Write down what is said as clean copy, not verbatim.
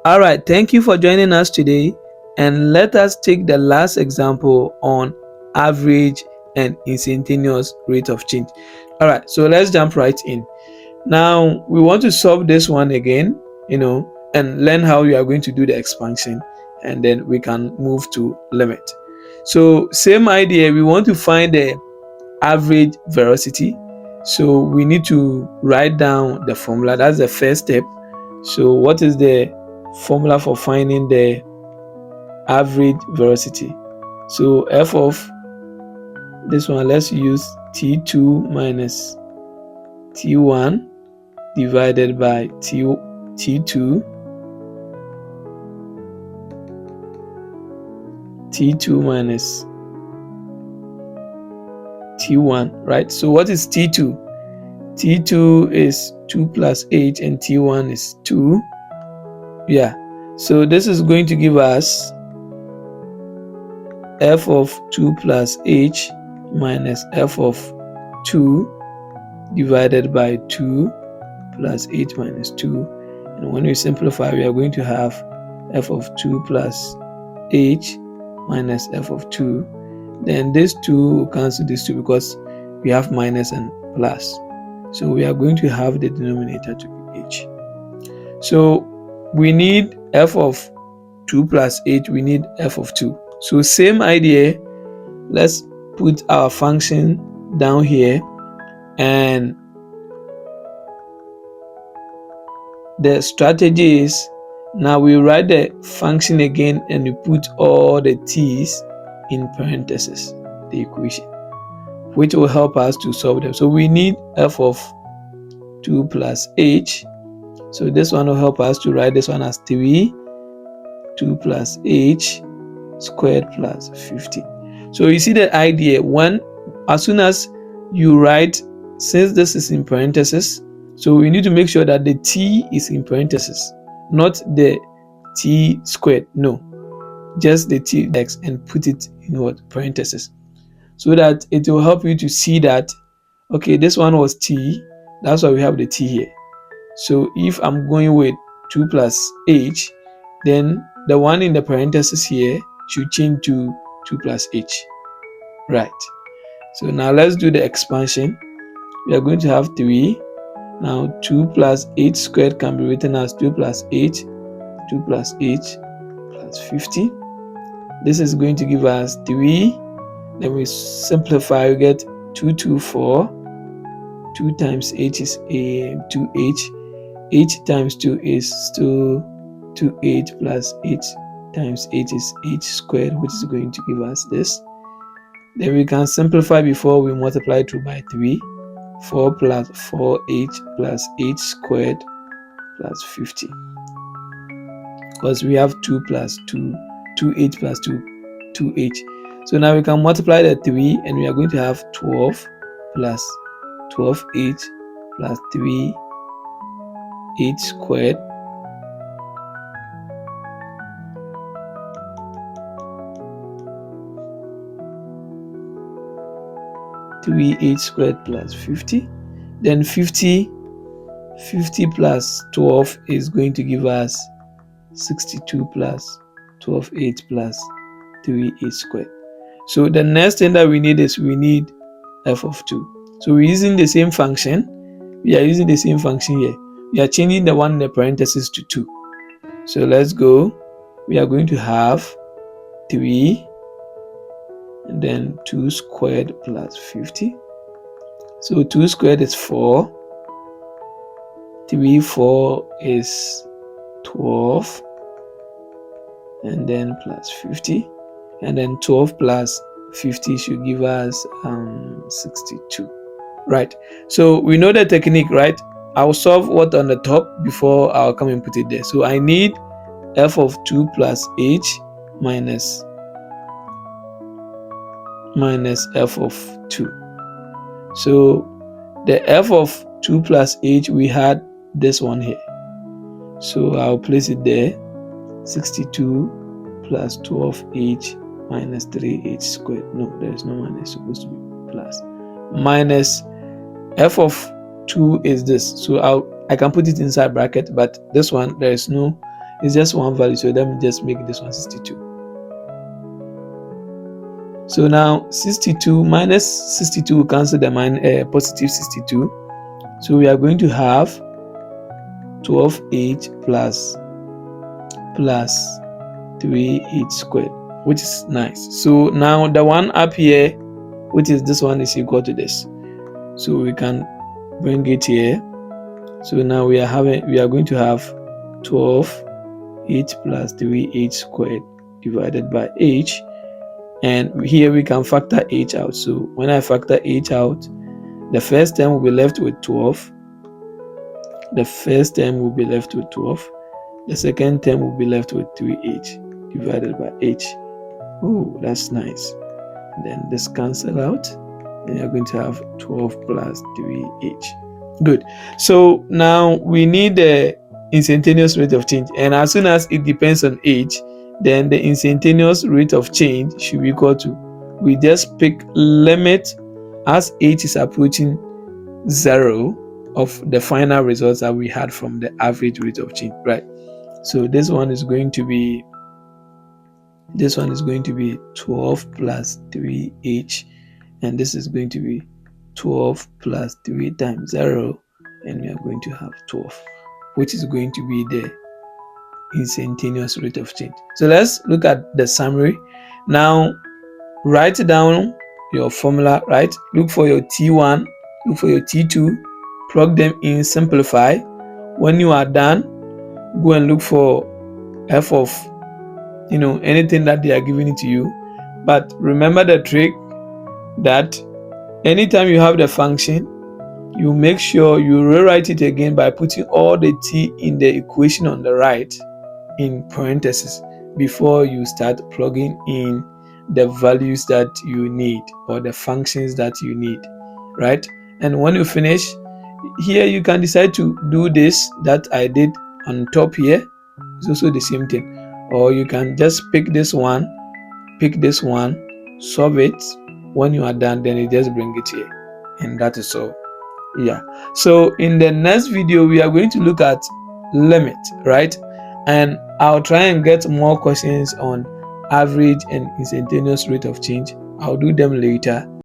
All right, thank you for joining us today, and let us take the last example on average and instantaneous rate of change. All right, so let's jump right in. Now we want to solve this one again, and learn how you are going to do the expansion, and then we can move to limit. So same idea, we want to find the average velocity. So we need to write down the formula. That's the first step. So what is the formula for finding the average velocity? So f of this one, let's use t2 minus t1 divided by t2 minus t1, right? So what is t2? T2 is 2 plus h and t1 is 2. Yeah, so this is going to give us f of 2 plus h minus f of 2 divided by 2 plus h minus 2. And when we simplify, we are going to have f of 2 plus h minus f of 2. Then this 2 will cancel this 2 because we have minus and plus. So we are going to have the denominator to be h. So we need f of 2 plus h, we need f of 2. So same idea, let's put our function down here, and the strategy is, now we write the function again and we put all the t's in parentheses, the equation, which will help us to solve them. So we need f of 2 plus h. So this one will help us to write this one as 3 2 plus h squared plus 50. So you see the idea, as soon as you write, since this is in parentheses, so we need to make sure that the t is in parentheses, not the t squared, no, just the t x, and put it in what? Parentheses, so that it will help you to see that, okay, this one was t, that's why we have the t here. So if I'm going with 2 plus h, then the one in the parentheses here should change to 2 plus h, right? So now let's do the expansion. We are going to have 3. Now 2 plus h squared can be written as 2 plus h, 2 plus h plus 50. This is going to give us 3. Then we simplify, we get 2 2 4. 2 times h is 2h. h times 2 is still 2h plus h times h is h squared, which is going to give us this. Then we can simplify before we multiply through by 3. 4 plus 4h plus h squared plus 50. Because we have 2 plus 2, 2h plus 2, 2h. So now we can multiply the 3, and we are going to have 12 plus 12h plus 3h squared plus 50. Then 50 plus 12 is going to give us 62 plus 12h plus 3h squared. So the next thing that we need is we need f of 2. So we're using the same function. We are using the same function here. We are changing the one in the parentheses to 2. So let's go. We are going to have 3 and then 2 squared plus 50. So 2 squared is 4. 4 is 12. And then plus 50. And then 12 plus 50 should give us 62. Right. So we know the technique, right? I'll solve what on the top before I'll come and put it there. So I need f of 2 plus h minus f of 2. So the f of 2 plus h, we had this one here. So I'll place it there. 62 plus 12h minus 3h squared. No, there is no minus, it's supposed to be plus. Minus f of 2 is this. So I can put it inside bracket, but this one, there is no It's just one value, so let me just make this one 62. So now 62 minus 62 will cancel the positive 62. So we are going to have 12h plus 3h squared, which is nice. So now the one up here, which is this one, is equal to this. So we can bring it here. So now we are going to have 12h plus 3h squared divided by h. And here we can factor h out. So when I factor h out, the first term will be left with 12. The first term will be left with 12. The second term will be left with 3h divided by h. Oh, that's nice. Then this cancel out, and you're going to have 12 plus 3h. Good. So now we need the instantaneous rate of change, and as soon as it depends on h, then the instantaneous rate of change should be equal to, we just pick limit as h is approaching 0 of the final results that we had from the average rate of change, right? So this one is going to be 12 plus 3h, and this is going to be 12 plus 3 times 0, and we are going to have 12, which is going to be the instantaneous rate of change. So let's look at the summary. Now write down your formula, right? Look for your T1, look for your T2, plug them in, simplify. When you are done, go and look for f of anything that they are giving it to you. But remember the trick that anytime you have the function, you make sure you rewrite it again by putting all the t in the equation on the right in parentheses before you start plugging in the values that you need or the functions that you need, right? And when you finish here, you can decide to do this that I did on top here. It's also the same thing, or you can just pick this one, solve it. When you are done, then you just bring it here, and that is all. Yeah, so in the next video we are going to look at limit, right? And I'll try and get more questions on average and instantaneous rate of change. I'll do them later.